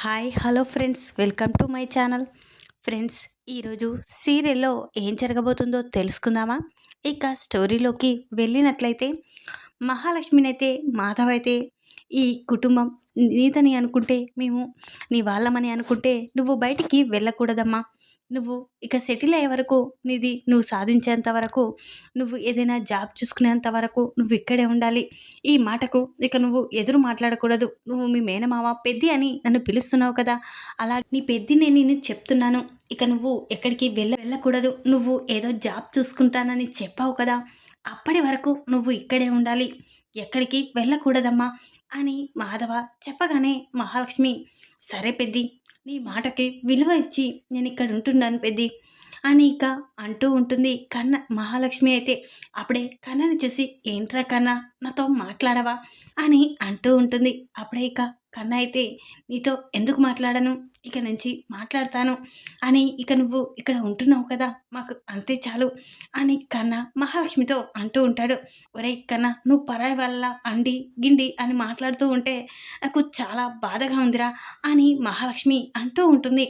Hi hello friends, welcome to my channel. Friends, ఈరోజు సీరియల్లో ఏం జరగబోతుందో తెలుసుకుందామా? ఇక స్టోరీలోకి వెళ్ళినట్లయితే మహాలక్ష్మినైతే మాధవ్ అయితే ఈ కుటుంబం నీదని అనుకుంటే, మేము నీ వాళ్ళమని అనుకుంటే నువ్వు బయటికి వెళ్ళకూడదమ్మా. నువ్వు ఇక సెటిల్ అయ్యే వరకు, నీది నువ్వు సాధించేంత వరకు, నువ్వు ఏదైనా జాబ్ చూసుకునేంత వరకు నువ్వు ఇక్కడే ఉండాలి. ఈ మాటకు ఇక నువ్వు ఎదురు మాట్లాడకూడదు. నువ్వు మీ మేనమామ పెద్ది అని నన్ను పిలుస్తున్నావు కదా, అలా నీ పెద్దిని నేను చెప్తున్నాను. ఇక నువ్వు ఎక్కడికి వెళ్ళకూడదు. నువ్వు ఏదో జాబ్ చూసుకుంటానని చెప్పావు కదా, అప్పటి వరకు నువ్వు ఇక్కడే ఉండాలి, ఎక్కడికి వెళ్ళకూడదమ్మా అని మాధవ చెప్పగానే మహాలక్ష్మి, సరే పెద్ది, నీ మాటకి విలువ ఇచ్చి నేను ఇక్కడ ఉంటున్నాను పెద్ది అని ఇక అంటూ ఉంటుంది. మహాలక్ష్మి అయితే అప్పుడే కన్నని చూసి, ఏంట్రా కన్న, నాతో మాట్లాడవా అని అంటూ ఉంటుంది. అప్పుడే ఇక కన్న అయితే, నీతో ఎందుకు మాట్లాడను, ఇక నుంచి మాట్లాడతాను అని, ఇక నువ్వు ఇక్కడ ఉంటున్నావు కదా, మాకు అంతే చాలు అని కన్న మహాలక్ష్మితో అంటూ ఉంటాడు. ఒరే కన్న, నువ్వు పరాయి వల్ల అండి గిండి అని మాట్లాడుతూ ఉంటే నాకు చాలా బాధగా ఉందిరా అని మహాలక్ష్మి అంటూ ఉంటుంది.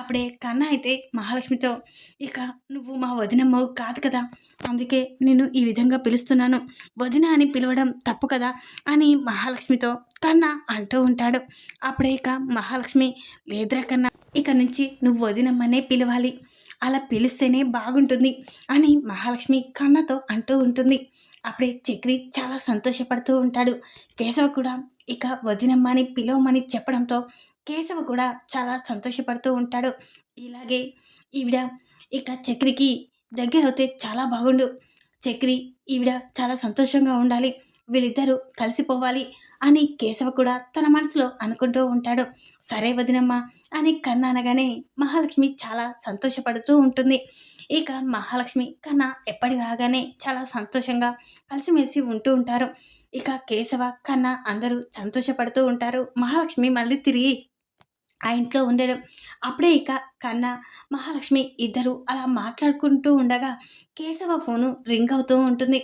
అప్పుడే కన్న అయితే మహాలక్ష్మితో, ఇక నువ్వు మా వదినమ్మవు కాదు కదా, అందుకే నేను ఈ విధంగా పిలుస్తున్నాను, వదిన అని పిలవడం తప్పు కదా అని మహాలక్ష్మితో కన్న అంటూ ఉంటాడు. అప్పుడే ఇక మహాలక్ష్మి, లేదురా కన్నా, ఇక నుంచి నువ్వు వదినమ్మనే పిలవాలి, అలా పిలిస్తేనే బాగుంటుంది అని మహాలక్ష్మి కన్నతో అంటూ ఉంటుంది. అప్పుడే చక్రి చాలా సంతోషపడుతూ ఉంటాడు. కేశవ కూడా ఇక వదినమ్మని పిలవమని చెప్పడంతో కేశవ కూడా చాలా సంతోషపడుతూ ఉంటాడు. ఇలాగే ఈవిడ ఇక చక్రికి దగ్గర అవుతే చాలా బాగుండు, చక్రి ఈవిడ చాలా సంతోషంగా ఉండాలి, వీళ్ళిద్దరూ కలిసిపోవాలి అని కేశవ కూడా తన మనసులో అనుకుంటూ ఉంటాడు. సరే వదినమ్మ అని కన్న అనగానే మహాలక్ష్మి చాలా సంతోషపడుతూ ఉంటుంది. ఇక మహాలక్ష్మి కన్న ఎప్పటిలాగానే చాలా సంతోషంగా కలిసిమెలిసి ఉంటూ ఉంటారు. ఇక కేశవ కన్న అందరూ సంతోషపడుతూ ఉంటారు. మహాలక్ష్మి మళ్ళీ తిరిగి ఆ ఇంట్లో ఉండడం. అప్పుడే ఇక కన్న మహాలక్ష్మి ఇద్దరు అలా మాట్లాడుకుంటూ ఉండగా కేశవ ఫోను రింగ్ అవుతూ ఉంటుంది.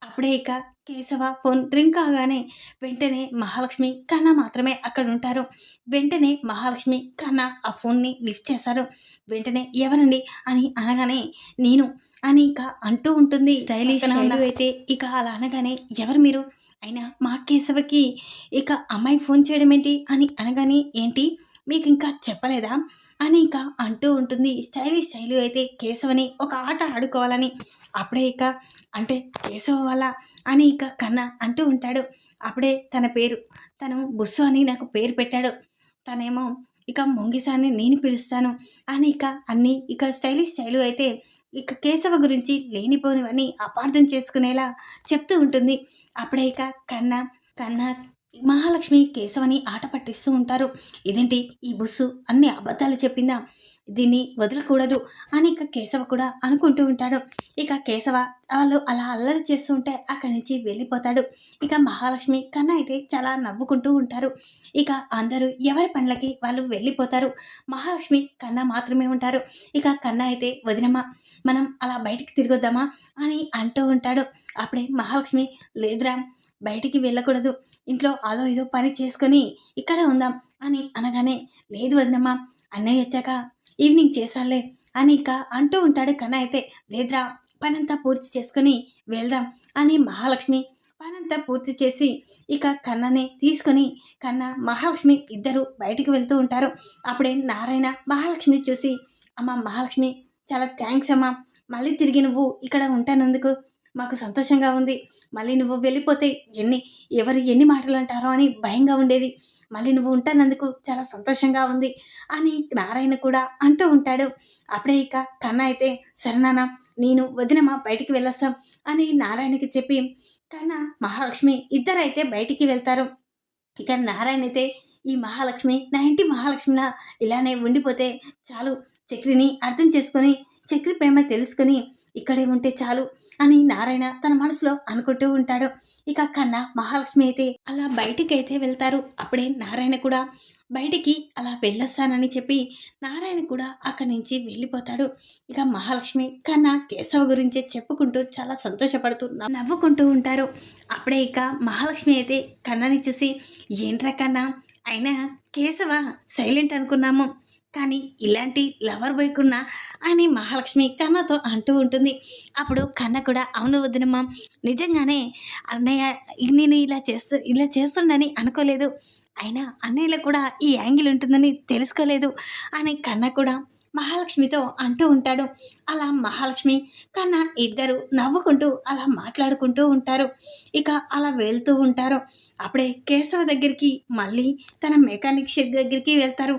అప్పుడే ఇక కేశవ ఫోన్ రింగ్ కాగానే వెంటనే మహాలక్ష్మి కన్న మాత్రమే అక్కడ ఉంటారు. వెంటనే మహాలక్ష్మి కన్న ఆ ఫోన్ని లిఫ్ట్ చేశారు. వెంటనే ఎవరండి అని అనగానే, నేను అని ఇక అంటూ ఉంటుంది. స్టైలిష్ అయితే ఇక అలా అనగానే, ఎవరు మీరు, అయినా మా కేశవకి ఇక అమ్మాయి ఫోన్ చేయడం ఏంటి అని అనగానే, ఏంటి మీకు ఇంకా చెప్పలేదా అని ఇక అంటూ ఉంటుంది. స్టైలిష్ శైలి అయితే కేశవని ఒక ఆట ఆడుకోవాలని, అప్పుడే ఇక అంటే కేశవ వల్ల అని ఇక కన్న అంటూ ఉంటాడు. అప్పుడే తన పేరు, తను బుస్సు అని నాకు పేరు పెట్టాడు, తనేమో ఇక మొంగిసాన్ని నేను పిలుస్తాను అని ఇక అన్నీ ఇక స్టైలిష్ శైలు అయితే ఇక కేశవ గురించి లేనిపోనివన్నీ అపార్థం చేసుకునేలా చెప్తూ ఉంటుంది. అప్పుడే ఇక కన్న కన్న మహాలక్ష్మి కేశవని ఆట పట్టిస్తూ ఉంటారు. ఇదేంటి ఈ బుస్సు అన్ని అబద్ధాలు చెప్పిందా, దీన్ని వదలకూడదు అని ఇక కేశవ కూడా అనుకుంటూ ఉంటాడు. ఇక కేశవ వాళ్ళు అలా అల్లరి చేస్తూ ఉంటే అక్కడి నుంచి వెళ్ళిపోతాడు. ఇక మహాలక్ష్మి కన్న అయితే చాలా నవ్వుకుంటూ ఉంటారు. ఇక అందరూ ఎవరి పనులకి వాళ్ళు వెళ్ళిపోతారు. మహాలక్ష్మి కన్న మాత్రమే ఉంటారు. ఇక కన్న అయితే, వదినమ్మ మనం అలా బయటికి తిరిగొద్దామా అని అంటూ ఉంటాడు. అప్పుడే మహాలక్ష్మి, లేదురా బయటికి వెళ్ళకూడదు, ఇంట్లో అదో ఇదో పని చేసుకొని ఇక్కడే ఉందాం అని అనగానే, లేదు వదినమ్మ అన్నయ్య వచ్చాక ఈవినింగ్ చేసాలే అని ఇక అంటూ ఉంటాడు. కన్న అయితే, లేదురా పనంతా పూర్తి చేసుకొని వెళ్దాం అని మహాలక్ష్మి పనంతా పూర్తి చేసి ఇక కన్ననే తీసుకొని కన్న మహాలక్ష్మి ఇద్దరు బయటికి వెళ్తూ ఉంటారు. అప్పుడే నారాయణ మహాలక్ష్మిని చూసి, అమ్మ మహాలక్ష్మి చాలా థ్యాంక్స్ అమ్మా, మళ్ళీ తిరిగి నువ్వు ఇక్కడ ఉంటానందుకు మాకు సంతోషంగా ఉంది, మళ్ళీ నువ్వు వెళ్ళిపోతే ఎవరు ఎన్ని మాటలు అంటారో అని భయంగా ఉండేది, మళ్ళీ నువ్వు ఉంటానందుకు చాలా సంతోషంగా ఉంది అని నారాయణ కూడా అంటూ ఉంటాడు. అప్పుడే ఇక కన్న అయితే, సరేనాన్న నేను వదినమ్మ బయటికి వెళ్ళొస్తాం అని నారాయణకి చెప్పి కన్న మహాలక్ష్మి ఇద్దరైతే బయటికి వెళ్తారు. ఇక నారాయణ అయితే, ఈ మహాలక్ష్మి నా ఇంటి మహాలక్ష్మిలా ఇలానే ఉండిపోతే చాలు, చక్రిని అర్థం చేసుకొని చక్రి ప్రేమ తెలుసుకొని ఇక్కడే ఉంటే చాలు అని నారాయణ తన మనసులో అనుకుంటూ ఉంటాడు. ఇక కన్న మహాలక్ష్మి అయితే అలా బయటికి అయితే వెళ్తారు. అప్పుడే నారాయణ కూడా బయటికి అలా వెళ్ళొస్తానని చెప్పి నారాయణ కూడా అక్కడి నుంచి వెళ్ళిపోతాడు. ఇక మహాలక్ష్మి కన్న కేశవ గురించి చెప్పుకుంటూ చాలా సంతోషపడుతూ నవ్వుకుంటూ ఉంటారు. అప్పుడే ఇక మహాలక్ష్మి అయితే కన్నని చూసి, ఏంట్రా కన్నా అయినా కేశవ సైలెంట్ అనుకున్నాము, కానీ ఇలాంటి లవర్ బోయ్కున్నా అని మహాలక్ష్మి కన్నతో అంటూ ఉంటుంది. అప్పుడు కన్న కూడా అవును వదినమ్మా, నిజంగానే అన్నయ్య నేను ఇలా చేస్తుండని అనుకోలేదు, అయినా అన్నయ్యలో కూడా ఈ యాంగిల్ ఉంటుందని తెలుసుకోలేదు అని కన్న కూడా మహాలక్ష్మితో అంటూ ఉంటాడు. అలా మహాలక్ష్మి కన్న ఇద్దరు నవ్వుకుంటూ అలా మాట్లాడుకుంటూ ఉంటారు. ఇక అలా వెళ్తూ ఉంటారు. అప్పుడే కేశవ దగ్గరికి మళ్ళీ తన మెకానిక్ షెడ్ దగ్గరికి వెళ్తారు.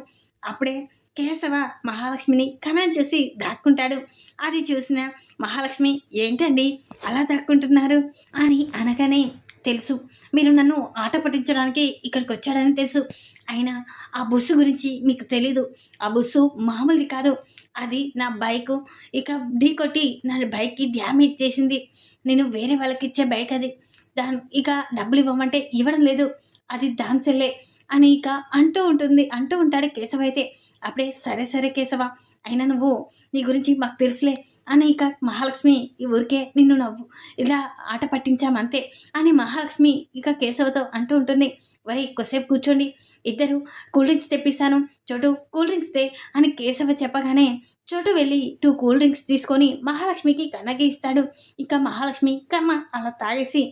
అప్పుడే కేశవ మహాలక్ష్మిని కన్నను చూసి దాక్కుంటాడు. అది చూసిన మహాలక్ష్మి ఏంటండి అలా దాక్కుంటున్నారు అని అనగానే, తెలుసు మీరు నన్ను ఆట పట్టించడానికి ఇక్కడికి వచ్చాడని తెలుసు, అయినా ఆ బస్సు గురించి మీకు తెలీదు. ఆ బస్సు మామూలుది కాదు, అది నా బైకు ఇక ఢీ కొట్టి నా బైక్కి డ్యామేజ్ చేసింది. నేను వేరే వాళ్ళకి ఇచ్చే బైక్ అది, ఇక డబ్బులు ఇవ్వమంటే ఇవ్వడం లేదు, అది దాని సెల్లే అని ఇక అంటూ ఉంటాడు కేశవ అయితే. అప్పుడే సరే సరే కేశవ, అయినా నువ్వు నీ గురించి మాకు తెలుసులే అని ఇక మహాలక్ష్మి ఈ ఊరికే నిన్ను ఇలా ఆట పట్టించామంతే అని మహాలక్ష్మి ఇక కేశవతో అంటూ ఉంటుంది. వరే కొద్దిసేపు కూర్చోండి, ఇద్దరు కూల్ డ్రింక్స్ తెప్పిస్తాను, చోటు కూల్ డ్రింక్స్ తే అని కేశవ చెప్పగానే చోటు వెళ్ళి 2 కూల్ డ్రింక్స్ తీసుకొని మహాలక్ష్మికి కన్నకి ఇస్తాడు. ఇక మహాలక్ష్మి కన్న అలా తాగేసి,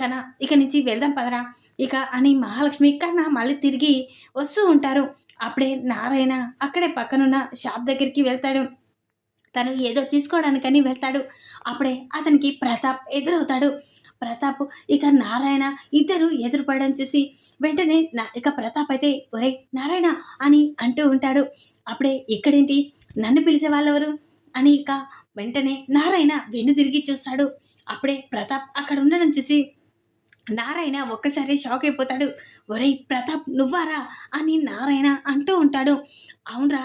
కన్న ఇక నుంచి వెళ్దాం పదరా ఇక అని మహాలక్ష్మి కన్న మళ్ళీ తిరిగి వస్తూ ఉంటారు. అప్పుడే నారాయణ అక్కడే పక్కనున్న షాప్ దగ్గరికి వెళ్తాడు. తను ఏదో తీసుకోవడానికని వెళ్తాడు. అప్పుడే అతనికి ప్రతాప్ ఎదురవుతాడు. ప్రతాప్ ఇక నారాయణ ఇద్దరు ఎదురుపడడం చూసి వెంటనే ఇక ప్రతాప్ అయితే ఒరే నారాయణ అని అంటూ ఉంటాడు. అప్పుడే ఇక్కడేంటి నన్ను పిలిచే వాళ్ళెవరు అని ఇక వెంటనే నారాయణ వెన్ను తిరిగి చూస్తాడు. అప్పుడే ప్రతాప్ అక్కడ ఉండడం చూసి నారాయణ ఒక్కసారి షాక్ అయిపోతాడు. ఒరేయ్ ప్రతాప్ నువ్వారా అని నారాయణ అంటూ ఉంటాడు. అవునరా,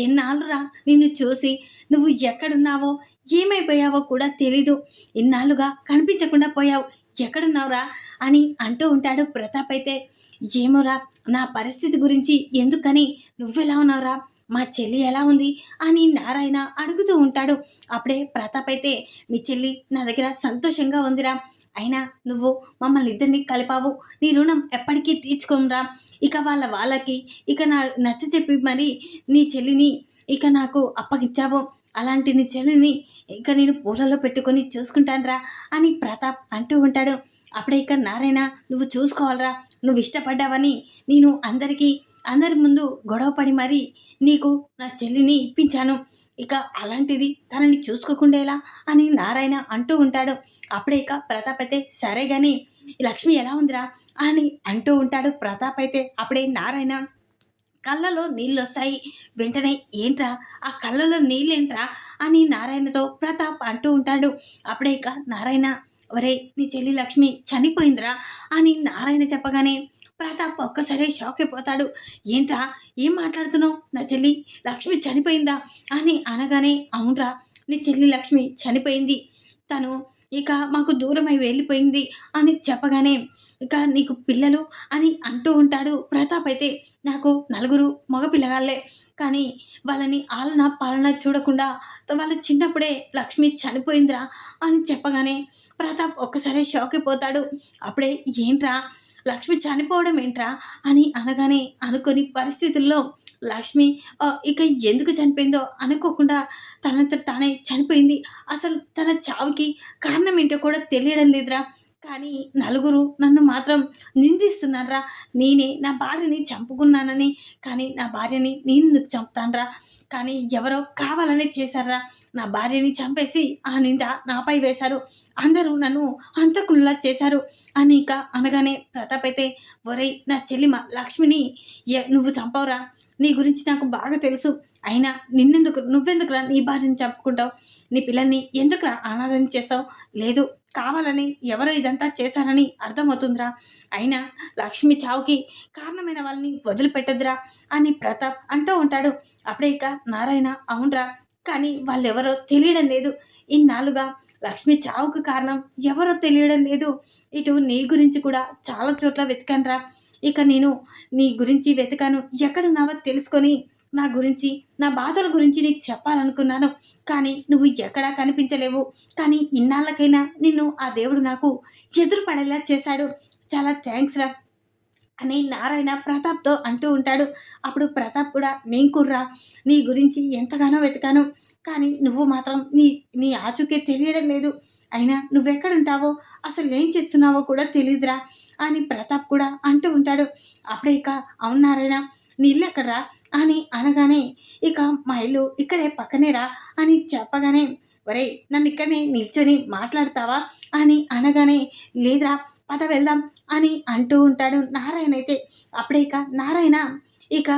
ఎన్నాళ్ళురా నిన్ను చూసి, నువ్వు ఎక్కడున్నావో ఏమైపోయావో కూడా తెలీదు, ఇన్నాళ్ళుగా కనిపించకుండా పోయావు, ఎక్కడున్నావురా అని అంటూ ఉంటాడు ప్రతాప్ అయితే. ఏమోరా నా పరిస్థితి గురించి ఎందుకని, నువ్వెలా ఉన్నావురా, మా చెల్లి ఎలా ఉంది అని నారాయణ అడుగుతూ ఉంటాడు. అప్పుడే ప్రతాప్ అయితే మీ చెల్లి నా దగ్గర సంతోషంగా ఉందిరా, అయినా నువ్వు మమ్మల్ని ఇద్దరిని కలిపావు, నీ రుణం ఎప్పటికీ తీర్చుకోమురా, ఇక వాళ్ళకి ఇక నచ్చ చెప్పి మరి నీ చెల్లిని ఇక నాకు అప్పగించావు, అలాంటి నీ చెల్లిని ఇక నేను పూలలో పెట్టుకొని చూసుకుంటానురా అని ప్రతాప్ అంటూ ఉంటాడు. అప్పుడే ఇక నారాయణ నువ్వు చూసుకోవాలరా, నువ్వు ఇష్టపడ్డావని నేను అందరి ముందు గొడవపడి మరి నీకు నా చెల్లిని ఇప్పించాను, ఇక అలాంటిది తనని చూసుకోకుండా ఎలా అని నారాయణ అంటూ ఉంటాడు. అప్పుడే ఇక ప్రతాప్ అయితే సరే కానీ లక్ష్మి ఎలా ఉందిరా అని అంటూ ఉంటాడు ప్రతాప్ అయితే. అప్పుడే నారాయణ కళ్ళలో నీళ్ళు వస్తాయి. వెంటనే ఏంట్రా ఆ కళ్ళలో నీళ్ళేంట్రా అని నారాయణతో ప్రతాప్ అంటూ ఉంటాడు. అప్పుడే ఇక నారాయణ ఒరే నీ చెల్లి లక్ష్మి చనిపోయిందిరా అని నారాయణ చెప్పగానే ప్రతాప్ ఒక్కసారి షాక్ అయిపోతాడు. ఏంట్రా ఏం మాట్లాడుతున్నావు, నా చెల్లి లక్ష్మి చనిపోయిందా అని అనగానే అవునరా నీ చెల్లి లక్ష్మి చనిపోయింది, తను ఇక మాకు దూరమై వెళ్ళిపోయింది అని చెప్పగానే ఇక నీకు పిల్లలు అని అంటూ ఉంటాడు ప్రతాప్ అయితే. నాకు 4 మగపిల్లగాళ్ళే, కానీ వాళ్ళని ఆలన పాలన చూడకుండా వాళ్ళు చిన్నప్పుడే లక్ష్మి చనిపోయిందిరా అని చెప్పగానే ప్రతాప్ ఒక్కసారి షాక్ అయిపోతాడు. అప్పుడే ఏంట్రా లక్ష్మి చనిపోవడం ఏంట్రా అని అనగానే అనుకోని పరిస్థితుల్లో లక్ష్మి ఇక ఎందుకు చనిపోయిందో అనుకోకుండా తనంతట తానే చనిపోయింది, అసలు తన చావుకి కారణం ఏంటో కూడా తెలియడం లేదురా, కానీ నలుగురు నన్ను మాత్రం నిందిస్తున్నారా, నేనే నా భార్యని చంపుకున్నానని, కానీ నా భార్యని నేను ఎందుకు చంపుతానరా, కానీ ఎవరో కావాలనే చేశారా, నా భార్యని చంపేసి ఆ నింద నాపై వేశారు, అందరూ నన్ను హంతకుల్లా చేశారు అని ఇక అనగానే ప్రతాప్ అయితే ఒరేయ్ నా చెల్లిమ లక్ష్మిని నువ్వు చంపవురా, నీ గురించి నాకు బాగా తెలుసు, అయినా నువ్వెందుకురా నీ భార్యని చంపుకుంటావు, నీ పిల్లల్ని ఎందుకురా అనాథం చేస్తావు, లేదు కావాలని ఎవరో ఇదంతా చేశారని అర్థమవుతుందిరా, అయినా లక్ష్మి చావుకి కారణమైన వాళ్ళని వదిలిపెట్టద్దురా అని ప్రతాప్ అంటూ ఉంటాడు. అప్పుడే ఇక నారాయణ అవునరా, కానీ వాళ్ళెవరో తెలియడం లేదు, ఇన్నాళ్ళుగా లక్ష్మి చావుకు కారణం ఎవరో తెలియడం లేదు, ఇటు నీ గురించి కూడా చాలా చోట్ల వెతికానురా, ఇక నేను నీ గురించి వెతికాను, ఎక్కడున్నావో తెలుసుకొని నా గురించి నా బాధల గురించి నీకు చెప్పాలనుకున్నాను, కానీ నువ్వు ఎక్కడా కనిపించలేవు, కానీ ఇన్నాళ్ళకైనా నిన్ను ఆ దేవుడు నాకు ఎదురుపడేలా చేశాడు, చాలా థ్యాంక్స్ రా అని నారాయణ ప్రతాప్తో అంటూ ఉంటాడు. అప్పుడు ప్రతాప్ కూడా నేను కుర్రా నీ గురించి ఎంతగానో వెతికాను, కానీ నువ్వు మాత్రం నీ నీ ఆచూకీ తెలియడం లేదు. అయినా నువ్వెక్కడుంటావో అసలు ఏం చేస్తున్నావో కూడా తెలియదురా అని ప్రతాప్ కూడా అంటూ ఉంటాడు. అప్పుడే ఇక అవును నారాయణ నీ ఇల్లు ఎక్కడరా అని అనగానే ఇక మా ఇల్లు ఇక్కడే పక్కనేరా అని చెప్పగానే ఒరేయ్ నన్ను ఇక్కడనే నిల్చొని మాట్లాడతావా అని అనగానే లేదురా పద వెళ్దాం అని అంటూ ఉంటాడు నారాయణ అయితే. అప్పుడే ఇక నారాయణ ఇక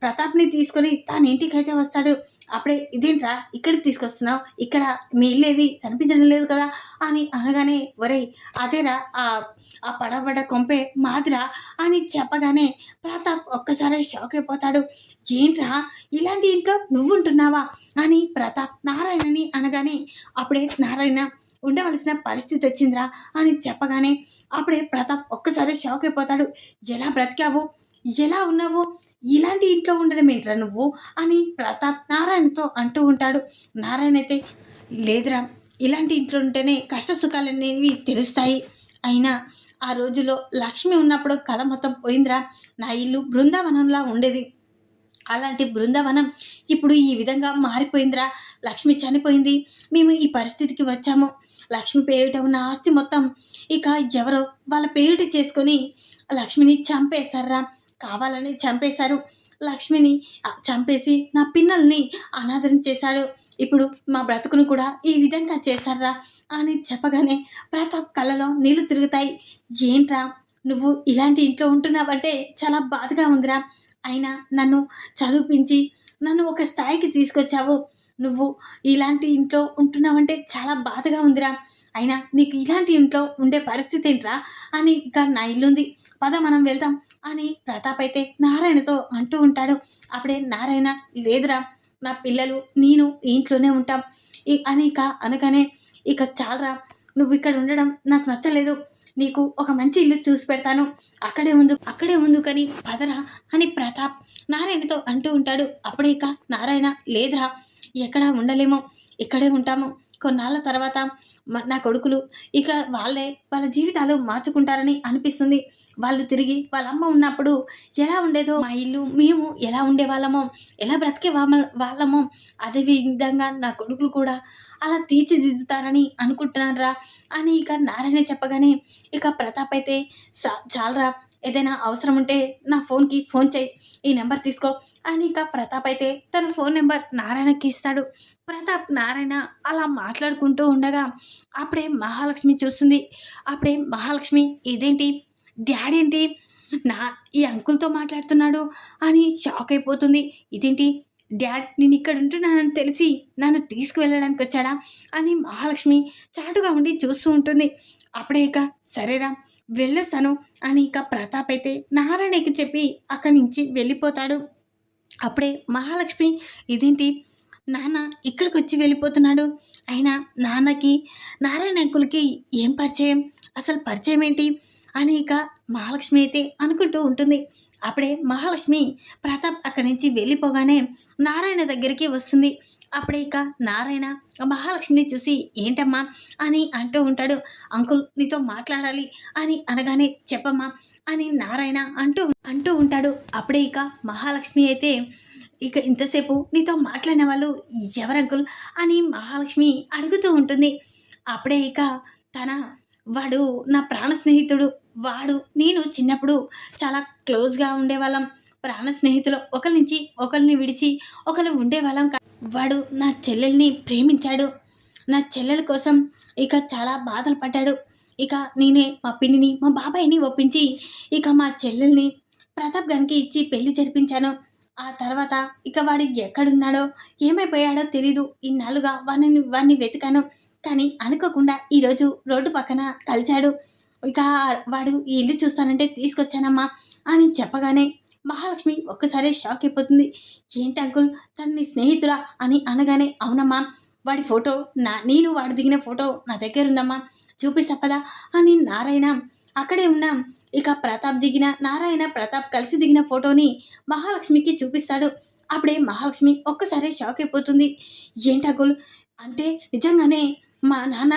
ప్రతాప్ని తీసుకొని తన ఇంటికైతే వస్తాడు. అప్పుడే ఇదేంట్రా ఇక్కడికి తీసుకొస్తున్నావు, ఇక్కడ మీ ఇల్లేది కనిపించడం లేదు కదా అని అనగానే ఒరేయ్ అదేరా ఆ పడబడ్డ కొంపే మాదిరా అని చెప్పగానే ప్రతాప్ ఒక్కసారి షాక్ అయిపోతాడు. ఏంట్రా ఇలాంటి ఇంట్లో నువ్వు ఉంటున్నావా అని ప్రతాప్ నారాయణని అనగానే అప్పుడే నారాయణ ఉండవలసిన పరిస్థితి వచ్చిందిరా అని చెప్పగానే అప్పుడే ప్రతాప్ ఒక్కసారి షాక్ అయిపోతాడు. ఎలా బ్రతికావు, ఎలా ఉన్నావు, ఇలాంటి ఇంట్లో ఉండడం ఏంట్రా నువ్వు అని ప్రతాప్ నారాయణతో అంటూ ఉంటాడు. నారాయణ అయితే లేదురా ఇలాంటి ఇంట్లో ఉంటేనే కష్ట సుఖాలు అనేవి తెలుస్తాయి. అయినా ఆ రోజుల్లో లక్ష్మి ఉన్నప్పుడు కళ మొత్తం పోయిందిరా. నా ఇల్లు బృందావనంలా ఉండేది, అలాంటి బృందావనం ఇప్పుడు ఈ విధంగా మారిపోయిందిరా. లక్ష్మి చనిపోయింది, మేము ఈ పరిస్థితికి వచ్చాము. లక్ష్మి పేరిట ఉన్న ఆస్తి మొత్తం ఇక ఎవరో వాళ్ళ పేరిట చేసుకొని లక్ష్మిని చంపేశారా, కావాలని చంపేశారు. లక్ష్మిని చంపేసి నా పిల్లల్ని అనాథరం చేశాడు. ఇప్పుడు మా బ్రతుకును కూడా ఈ విధంగా చేశారా అని చెప్పగానే ప్రతాప్ కళ్ళలో నీళ్లు తిరుగుతాయి. ఏంట్రా నువ్వు ఇలాంటి ఇంట్లో ఉంటున్నావంటే చాలా బాధగా ఉందిరా. అయినా నన్ను చదివించి నన్ను ఒక స్థాయికి తీసుకొచ్చావు, నువ్వు ఇలాంటి ఇంట్లో ఉంటున్నావంటే చాలా బాధగా ఉందిరా. అయినా నీకు ఇలాంటి ఇంట్లో ఉండే పరిస్థితి ఏంట్రా అని ఇక నా ఇల్లుంది పద మనం వెళ్దాం అని ప్రతాప్ అయితే నారాయణతో అంటూ ఉంటాడు. అప్పుడే నారాయణ లేదురా నా పిల్లలు నేను ఇంట్లోనే ఉంటాం అని ఇక అనగానే ఇక చాలరా నువ్వు ఇక్కడ ఉండడం నాకు నచ్చలేదు, నీకు ఒక మంచి ఇల్లు చూసి పెడతాను, అక్కడే ఉందు కానీ పదరా అని ప్రతాప్ నారాయణతో అంటూ ఉంటాడు. అప్పుడే ఇక నారాయణ లేదురా ఎక్కడ ఉండలేము, ఇక్కడే ఉంటాము. కొన్నాళ్ళ తర్వాత నా కొడుకులు ఇక వాళ్ళ జీవితాలు మార్చుకుంటారని అనిపిస్తుంది. వాళ్ళు తిరిగి వాళ్ళ అమ్మ ఉన్నప్పుడు ఎలా ఉండేదో మా ఇల్లు మేము ఎలా ఉండేవాళ్ళమో ఎలా బ్రతికే వాళ్ళమో అదే విధంగా నా కొడుకులు కూడా అలా తీర్చిదిద్దుతారని అనుకుంటున్నారా అని ఇక నారాయణ చెప్పగానే ఇక ప్రతాప్ అయితే చాలరా ఏదైనా అవసరం ఉంటే నా ఫోన్కి ఫోన్ చేయి, ఈ నెంబర్ తీసుకో అని ఇక ప్రతాప్ అయితే తన ఫోన్ నెంబర్ నారాయణకి ఇస్తాడు. ప్రతాప్ నారాయణ అలా మాట్లాడుకుంటూ ఉండగా అప్పుడే మహాలక్ష్మి చూస్తుంది. అప్పుడే మహాలక్ష్మి ఇదేంటి డాడీ ఏంటి నా ఈ అంకుల్తో మాట్లాడుతున్నాడు అని షాక్ అయిపోతుంది. ఇదేంటి డాడ్ నేను ఇక్కడ ఉంటున్నానని తెలిసి నన్ను తీసుకువెళ్ళడానికి వచ్చాడా అని మహాలక్ష్మి చాటుగా ఉండి చూస్తూ ఉంటుంది. అప్పుడే ఇక సరేరా వెళ్ళొస్తాను అని ఇక ప్రతాప్ అయితే నారాయణకి చెప్పి అక్కడి నుంచి వెళ్ళిపోతాడు. అప్పుడే మహాలక్ష్మి ఇదేంటి నాన్న ఇక్కడికి వచ్చి వెళ్ళిపోతున్నాడు, అయినా నాన్నకి నారాయణ అంకుల్కి ఏం పరిచయం, అసలు పరిచయం ఏంటి అని ఇక మహాలక్ష్మి అయితే అనుకుంటూ ఉంటుంది. అప్పుడే మహాలక్ష్మి ప్రతాప్ అక్కడి నుంచి వెళ్ళిపోగానే నారాయణ దగ్గరికి వస్తుంది. అప్పుడే ఇక నారాయణ మహాలక్ష్మిని చూసి ఏంటమ్మా అని అంటూ ఉంటాడు. అంకుల్ నీతో మాట్లాడాలి అని అనగానే చెప్పమ్మా అని నారాయణ అంటూ ఉంటాడు. అప్పుడే ఇక మహాలక్ష్మి అయితే ఇక ఇంతసేపు నీతో మాట్లాడిన వాళ్ళు ఎవరంకుల్ అని మహాలక్ష్మి అడుగుతూ ఉంటుంది. అప్పుడే ఇక వాడు నా ప్రాణ స్నేహితుడు, నేను చిన్నప్పుడు చాలా క్లోజ్గా ఉండేవాళ్ళం, ప్రాణ స్నేహితులు ఒకరి నుంచి ఒకరిని విడిచి ఒకరు ఉండేవాళ్ళం. వాడు నా చెల్లెల్ని ప్రేమించాడు, నా చెల్లెల కోసం ఇక చాలా బాధలు పడ్డాడు. ఇక నేనే మా పిన్నిని మా బాబాయిని ఒప్పించి ఇక మా చెల్లెల్ని ప్రతాప్ గారికి ఇచ్చి పెళ్లి జరిపించాను. ఆ తర్వాత ఇక వాడు ఎక్కడున్నాడో ఏమైపోయాడో తెలీదు. ఇన్నాళ్ళుగా వాడిని వెతికాను, కానీ అనుకోకుండా ఈరోజు రోడ్డు పక్కన కలిచాడు. ఇక వాడు ఈ ఇల్లు చూస్తానంటే తీసుకొచ్చానమ్మా అని చెప్పగానే మహాలక్ష్మి ఒక్కసారి షాక్ అయిపోతుంది. ఏంటి అంకుల్ తను నీ స్నేహితుడా అని అనగానే అవునమ్మా, వాడి ఫోటో నేను వాడు దిగిన ఫోటో నా దగ్గర ఉందమ్మా, చూపిస్తా పదా అని నారాయణ అక్కడే ఉన్నాం. ఇక నారాయణ ప్రతాప్ కలిసి దిగిన ఫోటోని మహాలక్ష్మికి చూపిస్తాడు. అప్పుడే మహాలక్ష్మి ఒక్కసారి షాక్ అయిపోతుంది. ఏంటి అంకుల్ అంటే నిజంగానే మా నాన్న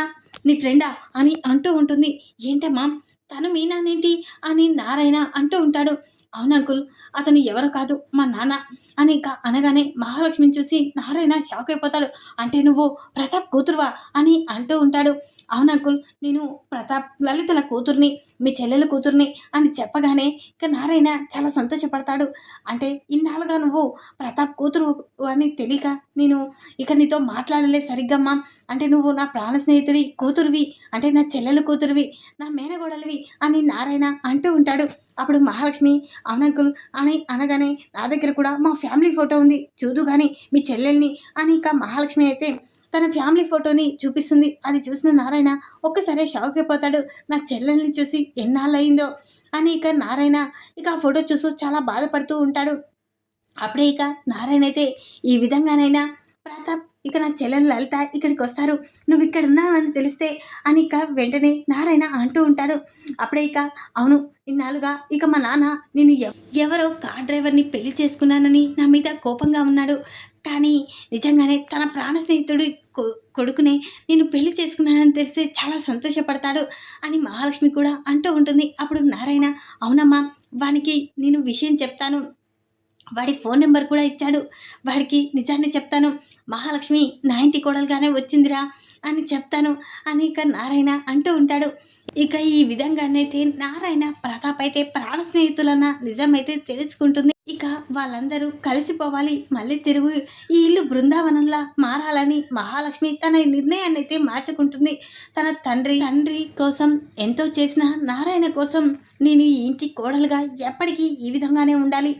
నీ ఫ్రెండా అని అంటూ ఉంటుంది. ఏంటమ్మా తను మీ నాన్నేంటి అని నారాయణ అంటూ ఉంటాడు. అవును అంకుల్, అతను ఎవరో కాదు మా నాన్న అని అనగానే మహాలక్ష్మిని చూసి నారాయణ షాక్ అయిపోతాడు. అంటే నువ్వు ప్రతాప్ కూతురువా అని అంటూ ఉంటాడు. అవును అంకుల్, నేను ప్రతాప్ లలితల కూతుర్ని, మీ చెల్లెల కూతుర్ని అని చెప్పగానే ఇక నారాయణ చాలా సంతోషపడతాడు. అంటే ఇన్నాళ్ళుగా నువ్వు ప్రతాప్ కూతురు అని తెలియక నేను ఇక నీతో మాట్లాడలే సరిగ్గమ్మా. అంటే నువ్వు నా ప్రాణ స్నేహితుడి కూతురువి, అంటే నా చెల్లెలు కూతురువి, నా మేనగోడలివి అని నారాయణ అంటూ ఉంటాడు. అప్పుడు మహాలక్ష్మి అవును అంకుల్ అని అనగానే నా దగ్గర కూడా మా ఫ్యామిలీ ఫోటో ఉంది, చూదు కానీ మీ చెల్లెల్ని అని ఇక మహాలక్ష్మి అయితే తన ఫ్యామిలీ ఫోటోని చూపిస్తుంది. అది చూసిన నారాయణ ఒక్కసారి షాక్ అయిపోతాడు. నా చెల్లెల్ని చూసి ఎన్నాళ్ళయిందో అని ఇక నారాయణ ఇక ఆ ఫోటో చూస్తూ చాలా బాధపడుతూ ఉంటాడు. అప్పుడే ఇక నారాయణ అయితే ఈ విధంగానైనా ప్రతాప్ ఇక నా చెల్లెలు లలిత ఇక్కడికి వస్తారు, నువ్వు ఇక్కడ ఉన్నావని తెలిస్తే అని ఇక వెంటనే నారాయణ అంటూ ఉంటాడు. అప్పుడే ఇక అవును, ఇన్నాళ్ళుగా ఇక మా నాన్న నేను ఎవరో కార్ డ్రైవర్ని పెళ్లి చేసుకున్నానని నా మీద కోపంగా ఉన్నాడు, కానీ నిజంగానే తన ప్రాణ స్నేహితుడు కొడుకునే నేను పెళ్లి చేసుకున్నానని తెలిస్తే చాలా సంతోషపడతాడు అని మహాలక్ష్మి కూడా అంటూ ఉంటుంది. అప్పుడు నారాయణ అవునమ్మా, వానికి నేను విషయం చెప్తాను, వాడి ఫోన్ నెంబర్ కూడా ఇచ్చాడు, వాడికి నిజాన్ని చెప్తాను, మహాలక్ష్మి నా ఇంటి కోడలుగానే వచ్చిందిరా అని చెప్తాను అని ఇక నారాయణ అంటూ ఉంటాడు. ఇక ఈ విధంగానైతే నారాయణ ప్రతాప్ అయితే ప్రాణ స్నేహితులన్న నిజమైతే తెలుసుకుంటుంది. ఇక వాళ్ళందరూ కలిసిపోవాలి, మళ్ళీ తిరుగు ఈ ఇల్లు బృందావనంలా మారాలని మహాలక్ష్మి తన నిర్ణయాన్ని అయితే మార్చుకుంటుంది. తన తండ్రి కోసం ఎంతో చేసిన నారాయణ కోసం నేను ఈ ఇంటి కోడలుగా ఎప్పటికీ ఈ విధంగానే ఉండాలి.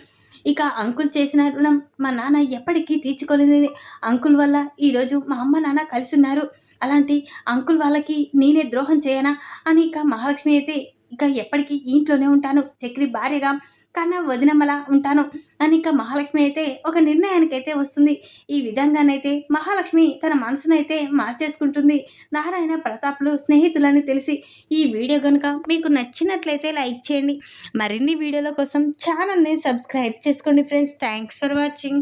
ఇక అంకుల్ చేసిన రుణం మా నాన్న ఎప్పటికీ తీర్చుకోలేనిది. అంకుల్ వల్ల ఈరోజు మా అమ్మ నాన్న కలిసి ఉన్నారు, అలాంటి అంకుల్ వాళ్ళకి నేనే ద్రోహం చేయనా అని ఇక మహాలక్ష్మి అయితే ఇక ఎప్పటికీ ఇంట్లోనే ఉంటాను, చక్రి భార్యగా కన్నా వదినమ్మలా ఉంటాను అని ఇక మహాలక్ష్మి అయితే ఒక నిర్ణయానికైతే వస్తుంది. ఈ విధంగానైతే మహాలక్ష్మి తన మనసునైతే మార్చేసుకుంటుంది నారాయణ ప్రతాప్లు స్నేహితులని తెలిసి. ఈ వీడియో కనుక మీకు నచ్చినట్లయితే లైక్ చేయండి, మరిన్ని వీడియోల కోసం ఛానల్ని సబ్స్క్రైబ్ చేసుకోండి ఫ్రెండ్స్. Thanks for watching.